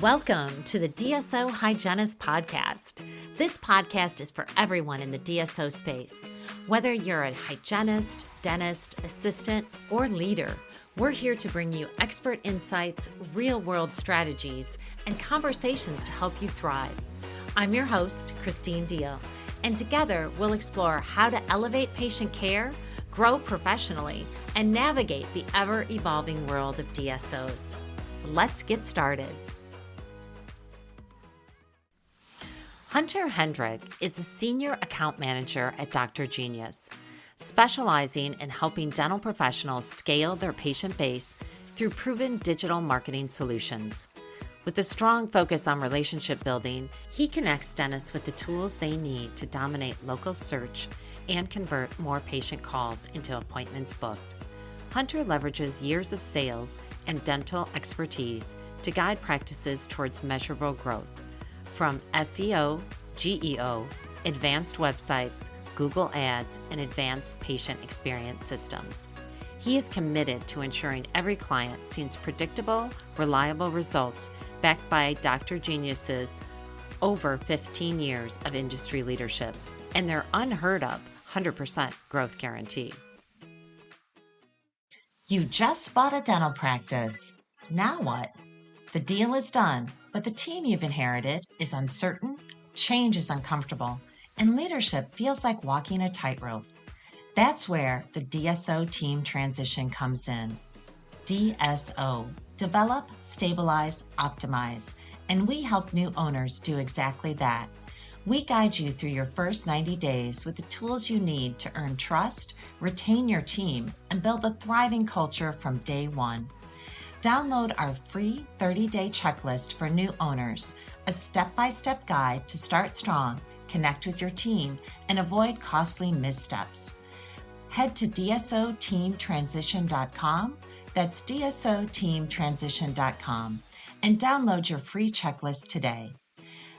Welcome to the DSO Hygienist Podcast. This podcast is for everyone in the DSO space. Whether you're a hygienist, dentist, assistant, or leader, we're here to bring you expert insights, real-world strategies, and conversations to help you thrive. I'm your host, Christine Deal, and together we'll explore how to elevate patient care, grow professionally, and navigate the ever-evolving world of DSOs. Let's get started. Hunter Herrick is a senior account manager at Dr. Genius, specializing in helping dental professionals scale their patient base through proven digital marketing solutions. With a strong focus on relationship building, he connects dentists with the tools they need to dominate local search and convert more patient calls into appointments booked. Hunter leverages years of sales and dental expertise to guide practices towards measurable growth. From SEO, GEO, advanced websites, Google Ads, and advanced patient experience systems. He is committed to ensuring every client sees predictable, reliable results backed by Dr. Genius's over 15 years of industry leadership and their unheard of 100% growth guarantee. You just bought a dental practice. Now what? The deal is done, but the team you've inherited is uncertain, change is uncomfortable, and leadership feels like walking a tightrope. That's where the DSO team transition comes in. DSO, develop, stabilize, optimize, and we help new owners do exactly that. We guide you through your first 90 days with the tools you need to earn trust, retain your team, and build a thriving culture from day one. Download our free 30-day checklist for new owners, a step-by-step guide to start strong, connect with your team, and avoid costly missteps. Head to DSOteamtransition.com, that's DSOteamtransition.com, and download your free checklist today.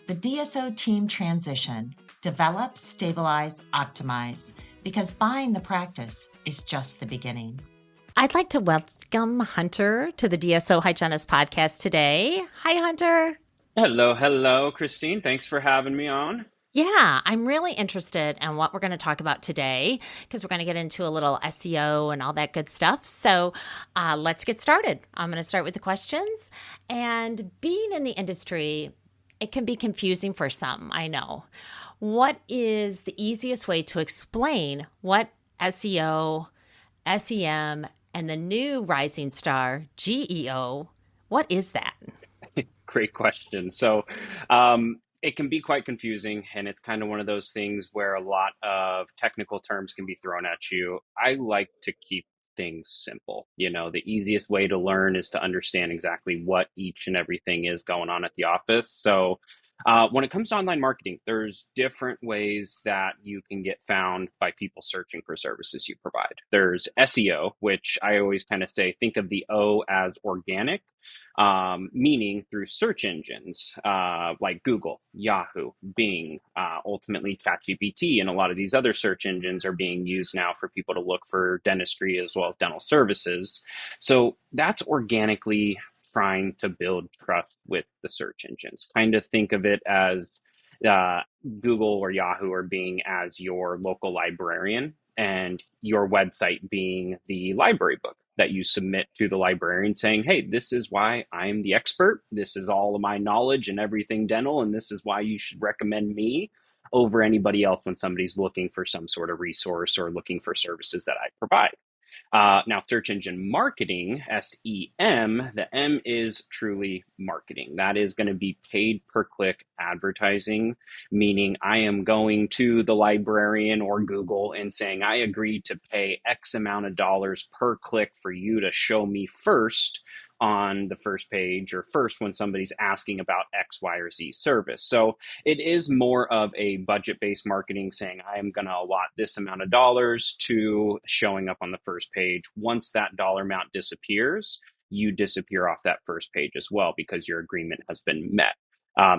The DSO Team Transition, develop, stabilize, optimize, because buying the practice is just the beginning. I'd like to welcome Hunter to the DSO Hygienist Podcast today. Hi, Hunter. Hello, Christine. Thanks for having me on. Yeah, I'm really interested in what we're going to talk about today because we're going to get into a little SEO and all that good stuff. So let's get started. I'm going to start with the questions. And being in the industry, it can be confusing for some, I know. What is the easiest way to explain what SEO, SEM, and the new rising star, GEO, what is that? Great question. So it can be quite confusing, and it's kind of one of those things where a lot of technical terms can be thrown at you. I like to keep things simple. The easiest way to learn is to understand exactly what each and everything is going on at the office. So when it comes to online marketing, there's different ways that you can get found by people searching for services you provide. There's SEO, which I always kind of say, think of the O as organic, meaning through search engines like Google, Yahoo, Bing, ultimately ChatGPT, and a lot of these other search engines are being used now for people to look for dentistry as well as dental services. So that's organically trying to build trust with the search engines. Kind of think of it as Google or Yahoo or Bing as your local librarian and your website being the library book that you submit to the librarian saying, hey, this is why I'm the expert. This is all of my knowledge and everything dental, and this is why you should recommend me over anybody else when somebody's looking for some sort of resource or looking for services that I provide. Now, search engine marketing, SEM, the M is truly marketing. That is going to be paid per click advertising, meaning I am going to the librarian or Google and saying, I agree to pay X amount of dollars per click for you to show me first on the first page or first when somebody's asking about X, Y, or Z service. So it is more of a budget-based marketing saying, I am going to allot this amount of dollars to showing up on the first page. Once that dollar amount disappears, you disappear off that first page as well because your agreement has been met.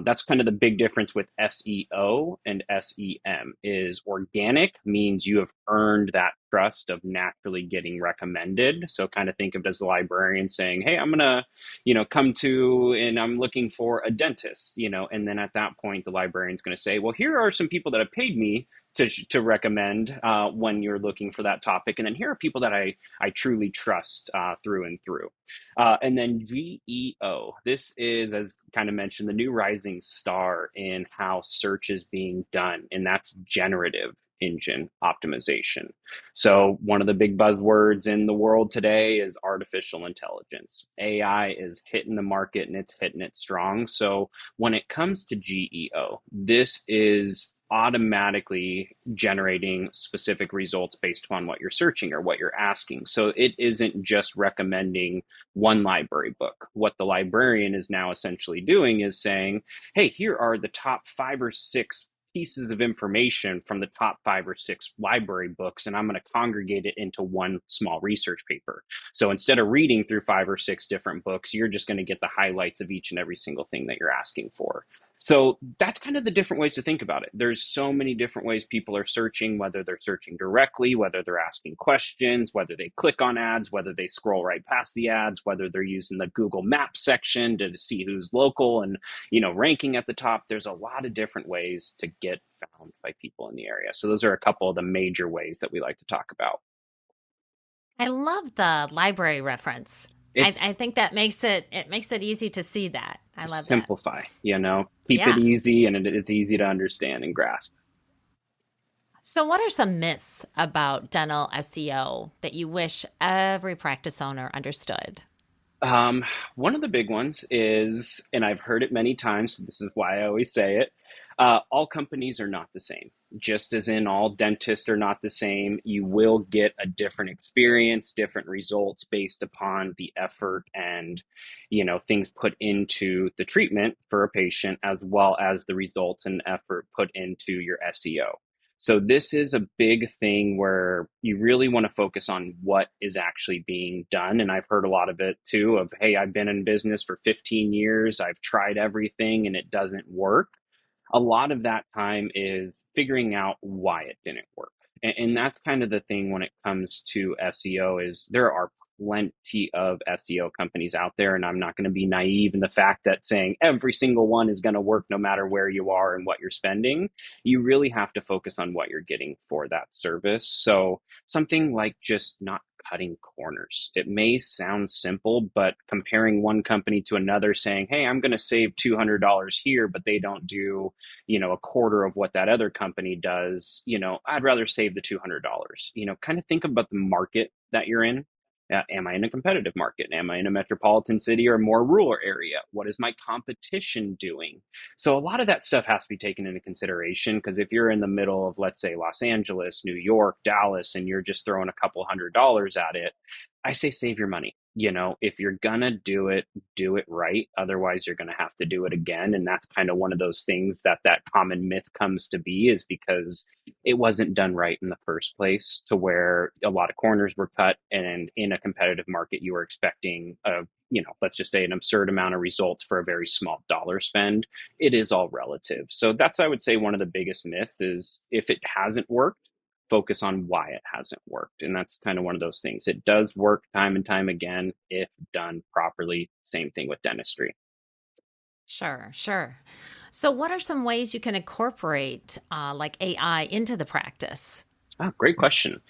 That's kind of the big difference with SEO and SEM is organic means you have earned that trust of naturally getting recommended. So kind of think of it as a librarian saying, hey, I'm going to, come to and I'm looking for a dentist, and then at that point, the librarian's going to say, well, here are some people that have paid me to recommend when you're looking for that topic. And then here are people that I truly trust through and through. And then GEO. This is, as kind of mentioned, the new rising star in how search is being done, and that's generative engine optimization. So, one of the big buzzwords in the world today is artificial intelligence. AI is hitting the market and it's hitting it strong. So, when it comes to GEO, this is automatically generating specific results based upon what you're searching or what you're asking. So it isn't just recommending one library book. What the librarian is now essentially doing is saying, hey, here are the top 5 or 6 pieces of information from the top 5 or 6 library books, and I'm going to congregate it into one small research paper. So instead of reading through 5 or 6 different books, you're just going to get the highlights of each and every single thing that you're asking for. So that's kind of the different ways to think about it. There's so many different ways people are searching, whether they're searching directly, whether they're asking questions, whether they click on ads, whether they scroll right past the ads, whether they're using the Google Maps section to see who's local and, ranking at the top. There's a lot of different ways to get found by people in the area. So those are a couple of the major ways that we like to talk about. I love the library reference. It's I think that makes it easy to see that. I to love that. simplify, keep it Yeah. easy and it's easy to understand and grasp. So what are some myths about dental SEO that you wish every practice owner understood? Um, One of the big ones is, and I've heard it many times, so this is why I always say it, all companies are not the same. Just as in all dentists are not the same, you will get a different experience, different results based upon the effort and, things put into the treatment for a patient, as well as the results and effort put into your SEO. So this is a big thing where you really want to focus on what is actually being done. And I've heard a lot of it too of, hey, I've been in business for 15 years. I've tried everything and it doesn't work. A lot of that time is figuring out why it didn't work. And that's kind of the thing when it comes to SEO is there are plenty of SEO companies out there. And I'm not going to be naive in the fact that saying every single one is going to work no matter where you are and what you're spending. You really have to focus on what you're getting for that service. So something like just not cutting corners. It may sound simple, but comparing one company to another saying, hey, I'm going to save $200 here, but they don't do, a quarter of what that other company does, I'd rather save the $200. Kind of think about the market that you're in. Am I in a competitive market? Am I in a metropolitan city or a more rural area? What is my competition doing? So a lot of that stuff has to be taken into consideration because if you're in the middle of, let's say, Los Angeles, New York, Dallas, and you're just throwing a couple $100 at it, I say save your money. If you're gonna do it right. Otherwise, you're gonna have to do it again. And that's kind of one of those things that common myth comes to be is because it wasn't done right in the first place to where a lot of corners were cut. And in a competitive market, you were expecting let's just say an absurd amount of results for a very small dollar spend. It is all relative. So that's, I would say, one of the biggest myths is if it hasn't worked, focus on why it hasn't worked. And that's kind of one of those things. It does work time and time again if done properly. Same thing with dentistry. Sure, sure. So what are some ways you can incorporate like AI into the practice? Oh, great question.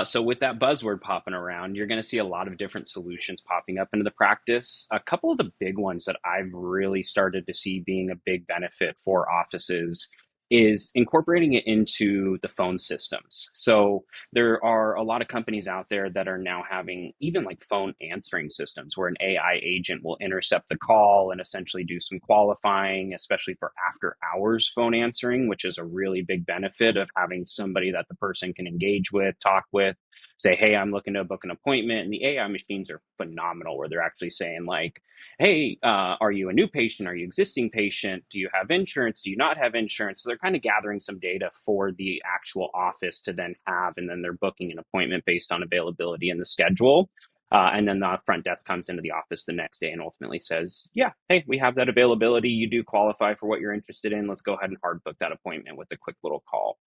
So, with that buzzword popping around, you're going to see a lot of different solutions popping up into the practice. A couple of the big ones that I've really started to see being a big benefit for offices is incorporating it into the phone systems. So, there are a lot of companies out there that are now having even like phone answering systems where an AI agent will intercept the call and essentially do some qualifying, especially for after hours phone answering, which is a really big benefit of having somebody that the person can engage with, talk with, say, hey, I'm looking to book an appointment. And the AI machines are phenomenal where they're actually saying, like, hey, are you a new patient? Are you existing patient? Do you have insurance? Do you not have insurance? So they're kind of gathering some data for the actual office to then have, and then they're booking an appointment based on availability in the schedule. And then the front desk comes into the office the next day and ultimately says, yeah, hey, we have that availability. You do qualify for what you're interested in. Let's go ahead and hard book that appointment with a quick little call.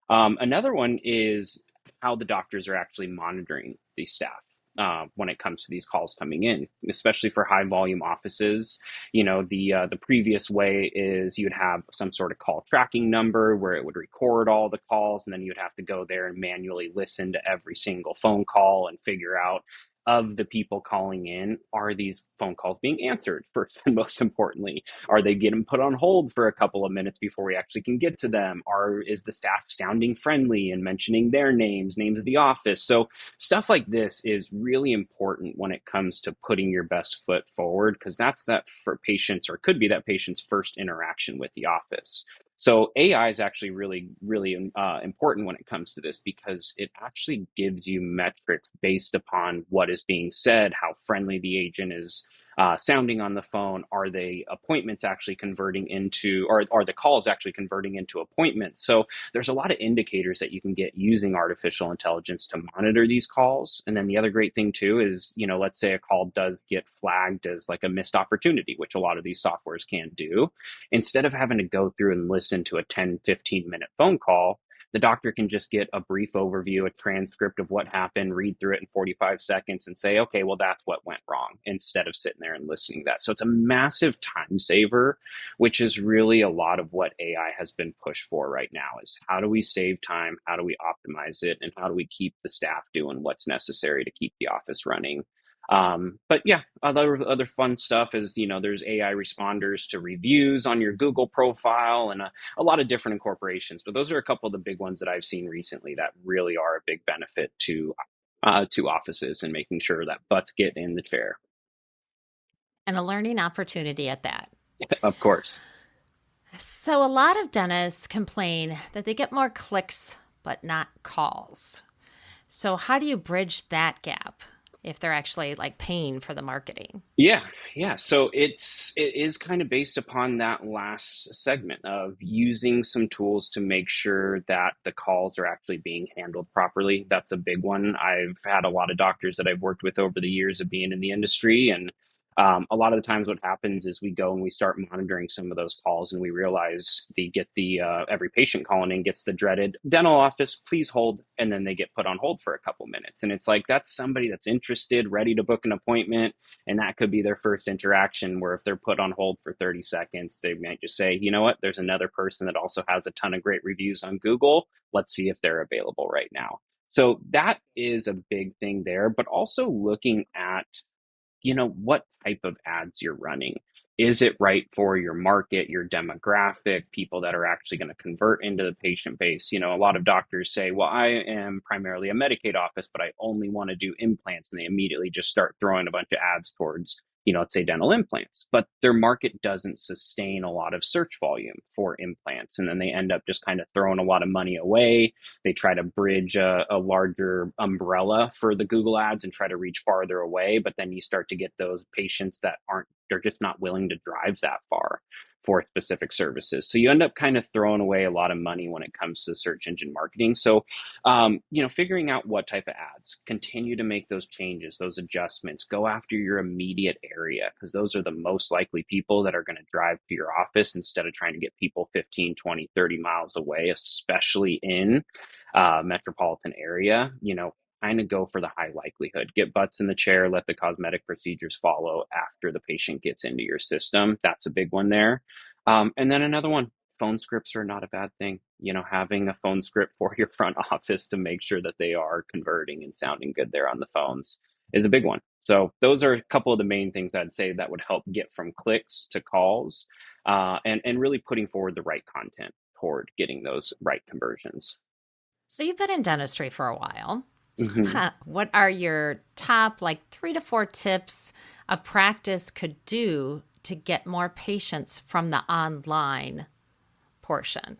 Another one is how the doctors are actually monitoring these staff. When it comes to these calls coming in, especially for high volume offices, the previous way is you'd have some sort of call tracking number where it would record all the calls, and then you'd have to go there and manually listen to every single phone call and figure out, of the people calling in, are these phone calls being answered? First and most importantly, are they getting put on hold for a couple of minutes before we actually can get to them? Is the staff sounding friendly and mentioning their names of the office? So stuff like this is really important when it comes to putting your best foot forward, because that's that for patients, or could be that patient's first interaction with the office. So AI is actually really, really important when it comes to this, because it actually gives you metrics based upon what is being said, how friendly the agent is sounding on the phone. Are they appointments actually converting into, or are the calls actually converting into appointments? So there's a lot of indicators that you can get using artificial intelligence to monitor these calls. And then the other great thing too is, let's say a call does get flagged as like a missed opportunity, which a lot of these softwares can do. Instead of having to go through and listen to a 10-15 minute phone call, the doctor can just get a brief overview, a transcript of what happened, read through it in 45 seconds and say, okay, well, that's what went wrong, instead of sitting there and listening to that. So it's a massive time saver, which is really a lot of what AI has been pushed for right now, is how do we save time? How do we optimize it? And how do we keep the staff doing what's necessary to keep the office running? But yeah, other fun stuff is, there's AI responders to reviews on your Google profile, and a lot of different incorporations. But those are a couple of the big ones that I've seen recently that really are a big benefit to offices, and making sure that butts get in the chair. And a learning opportunity at that. Of course. So, a lot of dentists complain that they get more clicks but not calls. So, how do you bridge that gap if they're actually like paying for the marketing? Yeah, yeah. So it is kind of based upon that last segment of using some tools to make sure that the calls are actually being handled properly. That's a big one. I've had a lot of doctors that I've worked with over the years of being in the industry, and a lot of the times what happens is we go and we start monitoring some of those calls, and we realize the every patient calling in gets the dreaded dental office, please hold, and then they get put on hold for a couple minutes. And it's like, that's somebody that's interested, ready to book an appointment, and that could be their first interaction, where if they're put on hold for 30 seconds, they might just say, you know what, there's another person that also has a ton of great reviews on Google. Let's see if they're available right now. So that is a big thing there, but also looking at, what type of ads you're running. Is it right for your market, your demographic, people that are actually going to convert into the patient base? A lot of doctors say, well, I am primarily a Medicaid office, but I only want to do implants. And they immediately just start throwing a bunch of ads towards, let's say dental implants. But their market doesn't sustain a lot of search volume for implants. And then they end up just kind of throwing a lot of money away. They try to bridge a larger umbrella for the Google ads and try to reach farther away. But then you start to get those patients that they're just not willing to drive that far for specific services. So you end up kind of throwing away a lot of money when it comes to search engine marketing. So, figuring out what type of ads, continue to make those changes, those adjustments, go after your immediate area, because those are the most likely people that are going to drive to your office, instead of trying to get people 15, 20, 30 miles away, especially in metropolitan area. Kind of go for the high likelihood, get butts in the chair, let the cosmetic procedures follow after the patient gets into your system. That's a big one there. And then another one, phone scripts are not a bad thing. Having a phone script for your front office to make sure that they are converting and sounding good there on the phones is a big one. So those are a couple of the main things I'd say that would help get from clicks to calls, and really putting forward the right content toward getting those right conversions. So, you've been in dentistry for a while. Mhm. What are your top like 3 to 4 tips a practice could do to get more patients from the online portion?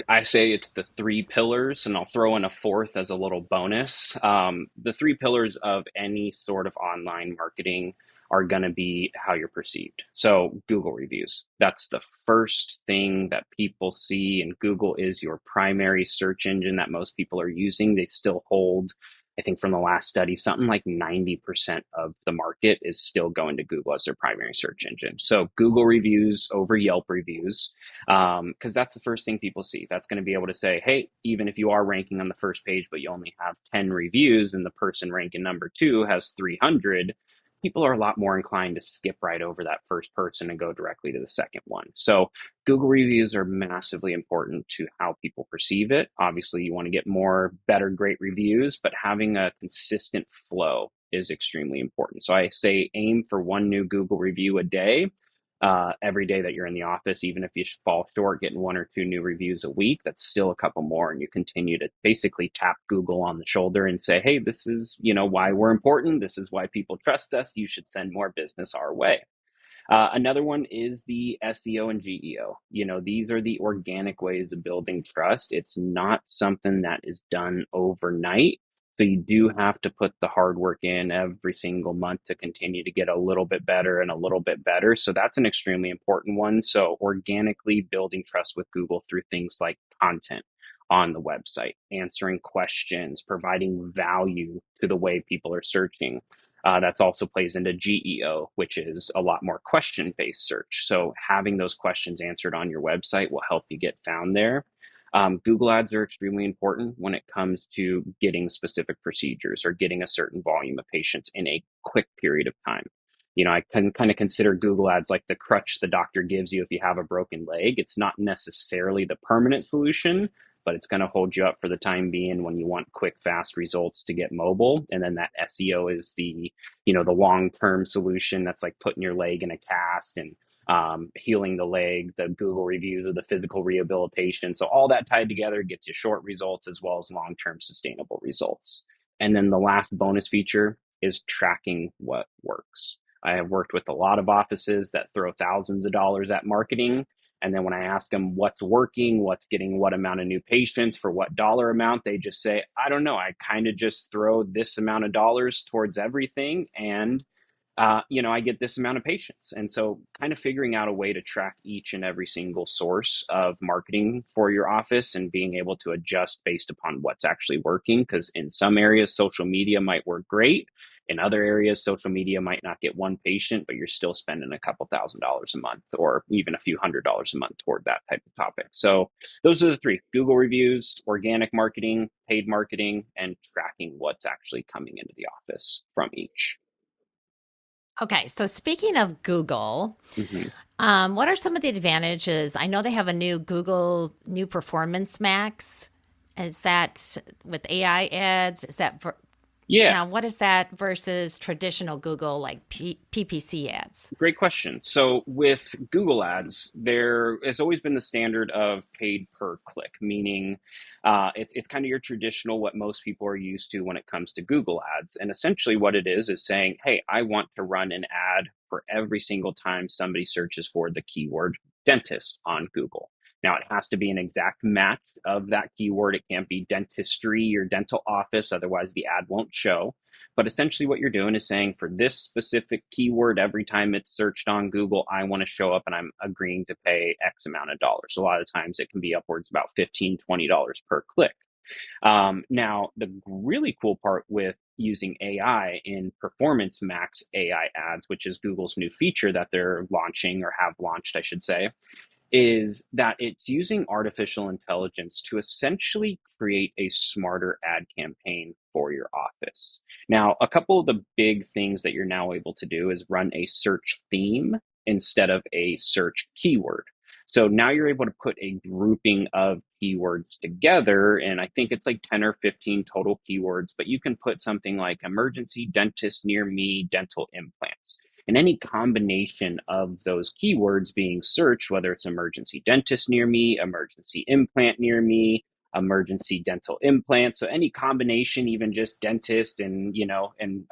I say it's the three pillars, and I'll throw in a fourth as a little bonus. The three pillars of any sort of online marketing are going to be how you're perceived. So, Google reviews. That's the first thing that people see, and Google is your primary search engine that most people are using. They still hold I think from the last study, something like 90% of the market is still going to Google as their primary search engine. So Google reviews over Yelp reviews, because that's the first thing people see. That's going to be able to say, hey, even if you are ranking on the first page, but you only have 10 reviews and the person ranking number two has 300, people are a lot more inclined to skip right over that first person and go directly to the second one. So Google reviews are massively important to how people perceive it. Obviously, you want to get more, better, great reviews, but having a consistent flow is extremely important. So I say aim for one new Google review a day. Every day that you're in the office, even if you fall short getting one or two new reviews a week, that's still a couple more. And you continue to basically tap Google on the shoulder and say, hey, this is, why we're important. This is why people trust us. You should send more business our way. Another one is the SEO and GEO. These are the organic ways of building trust. It's not something that is done overnight. So you do have to put the hard work in every single month to continue to get a little bit better and a little bit better. So that's an extremely important one. So organically building trust with Google through things like content on the website, answering questions, providing value to the way people are searching. That's also plays into GEO, which is a lot more question-based search. So having those questions answered on your website will help you get found there. Google Ads are extremely important when it comes to getting specific procedures or getting a certain volume of patients in a quick period of time. I can kind of consider Google Ads like the crutch the doctor gives you if you have a broken leg. It's not necessarily the permanent solution, but it's going to hold you up for the time being when you want quick, fast results to get mobile. And then that SEO is the long-term solution. That's like putting your leg in a cast and healing the leg, the Google reviews of the physical rehabilitation. So all that tied together gets you short results as well as long-term sustainable results. And then the last bonus feature is tracking what works. I have worked with a lot of offices that throw thousands of dollars at marketing. And then when I ask them what's working, what's getting what amount of new patients for what dollar amount, they just say, I don't know. I kind of just throw this amount of dollars towards everything. And I get this amount of patients. And so kind of figuring out a way to track each and every single source of marketing for your office and being able to adjust based upon what's actually working. Because in some areas, social media might work great. In other areas, social media might not get one patient, but you're still spending a couple $1,000s a month or even a few $100s a month toward that type of topic. So those are the three: Google reviews, organic marketing, paid marketing, and tracking what's actually coming into the office from each. Okay, so speaking of Google, Mhm. what are some of the advantages? I know they have a new Google New Performance Max. Is that with AI ads? Yeah, Now, what is that versus traditional Google like PPC ads? great question. So with Google Ads, there has always been the standard of paid per click, meaning it's kind of your traditional, what most people are used to when it comes to Google Ads. And essentially what it is saying, hey, I want to run an ad for every single time somebody searches for the keyword dentist on Google. Now, it has to be an exact match of that keyword. It can't be dentistry or dental office, otherwise the ad won't show. But essentially, what you're doing is saying for this specific keyword, every time it's searched on Google, I want to show up and I'm agreeing to pay X amount of dollars. A lot of times it can be upwards about $15, $20 per click. Now, the really cool part with using AI in Performance Max AI ads, which is Google's new feature that they're launching or have launched, I should say, is that it's using artificial intelligence to essentially create a smarter ad campaign for your office. Now, a couple of the big things that you're now able to do is run a search theme instead of a search keyword. So now you're able to put a grouping of keywords together, and I think it's like 10 or 15 total keywords, but you can put something like emergency dentist near me, dental implants. And any combination of those keywords being searched, whether it's emergency dentist near me, emergency implant near me, emergency dental implant. So any combination, even just dentist and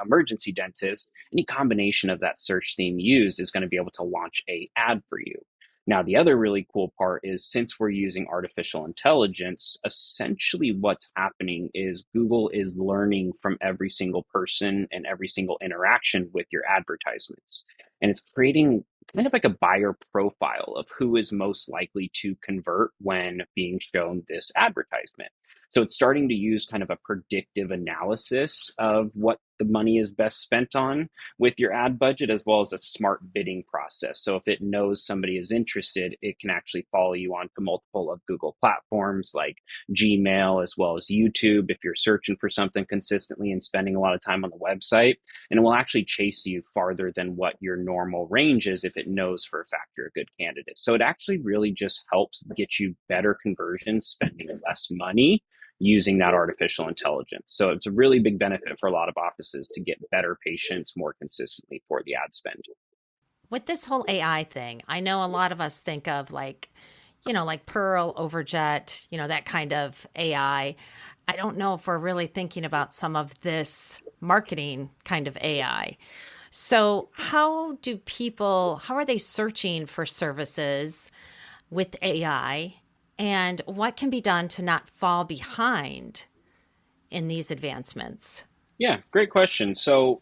emergency dentist, any combination of that search theme used is going to be able to launch a ad for you. Now, the other really cool part is since we're using artificial intelligence, essentially what's happening is Google is learning from every single person and every single interaction with your advertisements. And it's creating kind of like a buyer profile of who is most likely to convert when being shown this advertisement. So it's starting to use kind of a predictive analysis of what the money is best spent on with your ad budget, as well as a smart bidding process. So if it knows somebody is interested, it can actually follow you onto multiple of Google platforms like Gmail, as well as YouTube if you're searching for something consistently and spending a lot of time on the website. And it will actually chase you farther than what your normal range is if it knows for a fact you're a good candidate. So it actually really just helps get you better conversions, spending less money using that artificial intelligence. So it's a really big benefit for a lot of offices to get better patients more consistently for the ad spend. With this whole AI thing, I know a lot of us think of like Pearl, Overjet, that kind of AI. I don't know if we're really thinking about some of this marketing kind of AI. So, how are they searching for services with AI? And what can be done to not fall behind in these advancements? Yeah, great question. So,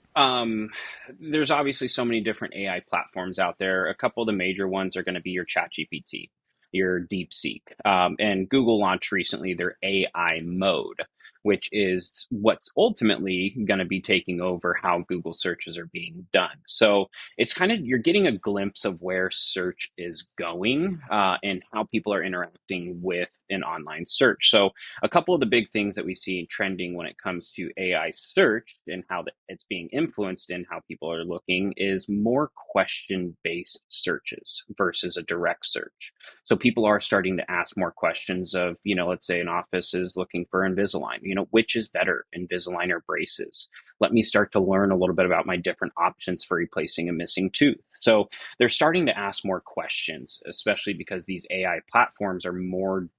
there's obviously so many different AI platforms out there. A couple of the major ones are going to be your ChatGPT, your DeepSeek, and Google launched recently their AI mode, which is what's ultimately going to be taking over how Google searches are being done. So it's kind of you're getting a glimpse of where search is going and how people are interacting with an online search. So a couple of the big things that we see trending when it comes to AI search and how it's being influenced in how people are looking is more question based searches versus a direct search. So people are starting to ask more questions of, let's say an office is looking for Invisalign, which is better, Invisalign or braces? Let me start to learn a little bit about my different options for replacing a missing tooth. So they're starting to ask more questions, especially because these AI platforms are more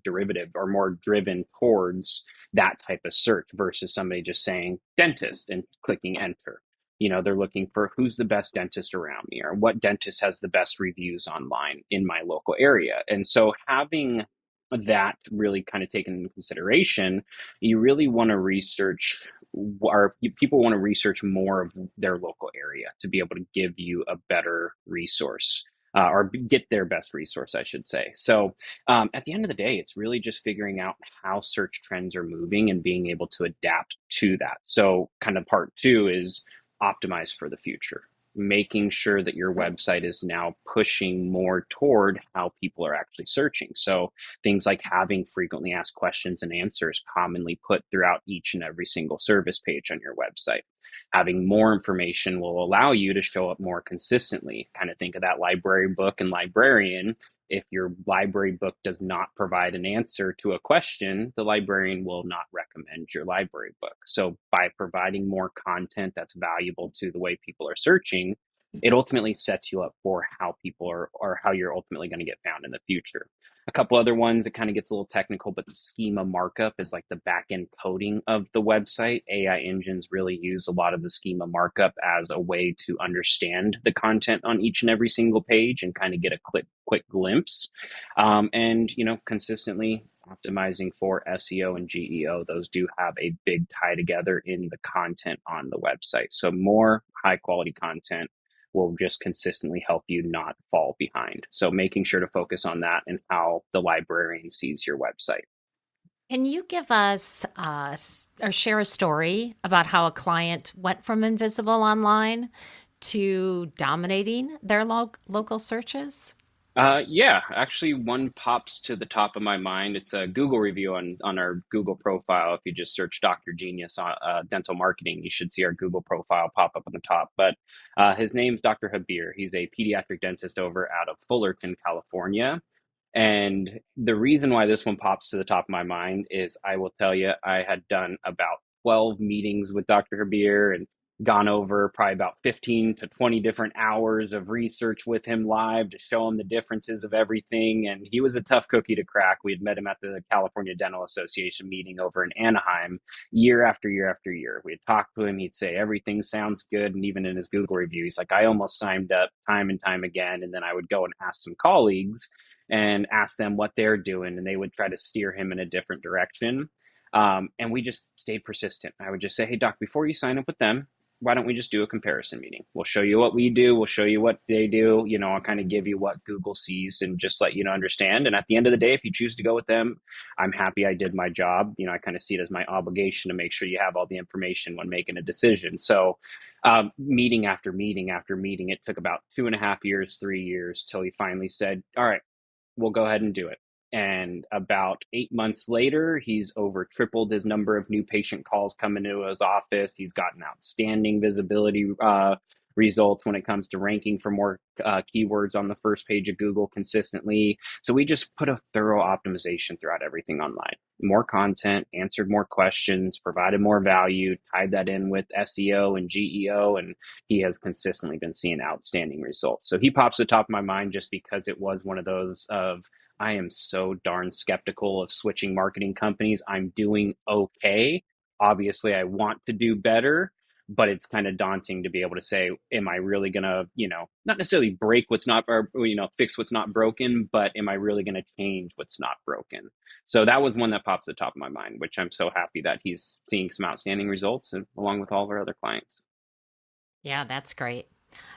derivative or more driven towards that type of search versus somebody just saying dentist and clicking enter. They're looking for who's the best dentist around me or what dentist has the best reviews online in my local area. And so having that really kind of taken into consideration, you really want to research or people want to research more of their local area to be able to give you a better resource or get their best resource, I should say. So at the end of the day, it's really just figuring out how search trends are moving and being able to adapt to that. So, kind of part two is optimize for the future, making sure that your website is now pushing more toward how people are actually searching. So, things like having frequently asked questions and answers commonly put throughout each and every single service page on your website. Having more information will allow you to show up more consistently. Kind of think of that library book and librarian. If your library book does not provide an answer to a question, the librarian will not recommend your library book. So, by providing more content that's valuable to the way people are searching, it ultimately sets you up for how people are or how you're ultimately going to get found in the future. A couple other ones that kind of gets a little technical, but the schema markup is like the back end coding of the website. AI engines really use a lot of the schema markup as a way to understand the content on each and every single page and kind of get a quick glimpse. And consistently optimizing for SEO and GEO, those do have a big tie together in the content on the website. So more high quality content will just consistently help you not fall behind. So making sure to focus on that and how the librarian sees your website. Can you give us or share a story about how a client went from invisible online to dominating their local searches? Yeah, actually, one pops to the top of my mind. It's a Google review on our Google profile. If you just search Dr. Genius on dental marketing, you should see our Google profile pop up on the top. But his name's Dr. Habir. He's a pediatric dentist over out of Fullerton, California. And the reason why this one pops to the top of my mind is I will tell you, I had done about 12 meetings with Dr. Habir and gone over probably about 15 to 20 different hours of research with him live to show him the differences of everything. And he was a tough cookie to crack. We had met him at the California Dental Association meeting over in Anaheim year after year after year. We had talked to him. He'd say, everything sounds good. And even in his Google review, he's like, I almost signed up time and time again. And then I would go and ask some colleagues and ask them what they're doing, and they would try to steer him in a different direction. And we just stayed persistent. I would just say, hey, doc, before you sign up with them, why don't we just do a comparison meeting? We'll show you what we do. We'll show you what they do. I'll kind of give you what Google sees and just let you know, understand. And at the end of the day, if you choose to go with them, I'm happy I did my job. I kind of see it as my obligation to make sure you have all the information when making a decision. So meeting after meeting after meeting, it took about 2.5 years, 3 years till he finally said, all right, we'll go ahead and do it. And about 8 months later, he's over tripled his number of new patient calls coming into his office. He's gotten outstanding visibility results when it comes to ranking for more keywords on the first page of Google consistently. So we just put a thorough optimization throughout everything online. More content, answered more questions, provided more value, tied that in with SEO and GEO, and he has consistently been seeing outstanding results. So he pops to the top of my mind just because it was one of those of, I am so darn skeptical of switching marketing companies. I'm doing okay. Obviously, I want to do better, but it's kind of daunting to be able to say, am I really going to, not necessarily break what's not, or, fix what's not broken, but am I really going to change what's not broken? So that was one that pops to the top of my mind, which I'm so happy that he's seeing some outstanding results, and along with all of our other clients. Yeah, that's great.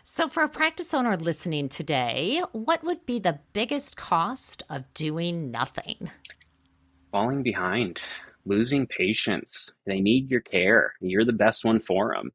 So, for a practice owner listening today, what would be the biggest cost of doing nothing? Falling behind, losing patients. They need your care. You're the best one for them.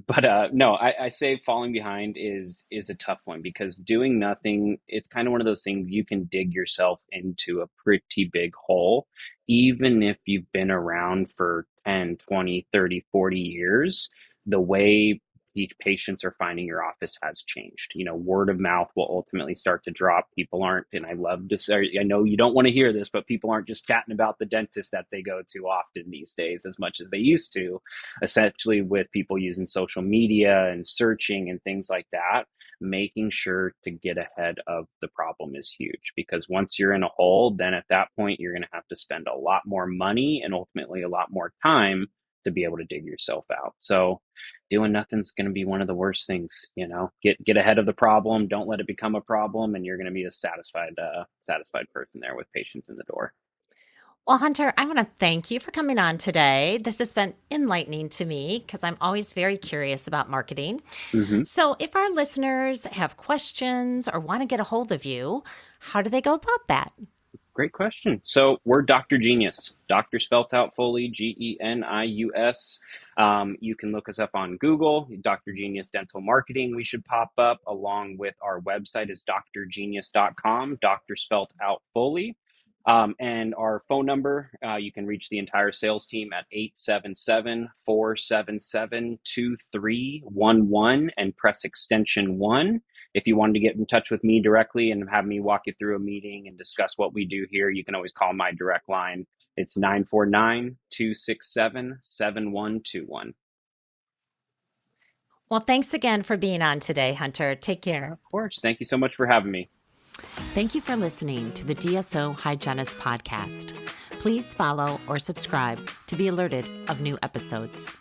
But no, I say falling behind is a tough one, because doing nothing, it's kind of one of those things you can dig yourself into a pretty big hole, even if you've been around for 10, 20, 30, 40 years. The way each patients are finding your office has changed. Word of mouth will ultimately start to drop. People aren't, and I love to say, I know you don't want to hear this, but people aren't just chatting about the dentist that they go to often these days as much as they used to, essentially with people using social media and searching and things like that. Making sure to get ahead of the problem is huge, because once you're in a hole, then at that point, you're going to have to spend a lot more money and ultimately a lot more time to be able to dig yourself out. So doing nothing's going to be one of the worst things. Get ahead of the problem. Don't let it become a problem, and you're going to be a satisfied person there with patients in the door. Well, Hunter, I want to thank you for coming on today. This has been enlightening to me because I'm always very curious about marketing. Mm-hmm. So, if our listeners have questions or want to get a hold of you, how do they go about that? Great question. So we're Dr. Genius, Dr. spelt out fully, Genius. You can look us up on Google, Dr. Genius Dental Marketing. We should pop up, along with our website is drgenius.com, Dr. spelt out fully. And our phone number, you can reach the entire sales team at 877-477-2311 and press extension 1. If you wanted to get in touch with me directly and have me walk you through a meeting and discuss what we do here, you can always call my direct line. It's 949-267-7121. Well, thanks again for being on today, Hunter. Take care. Of course. Thank you so much for having me. Thank you for listening to the DSO Hygienist podcast. Please follow or subscribe to be alerted of new episodes.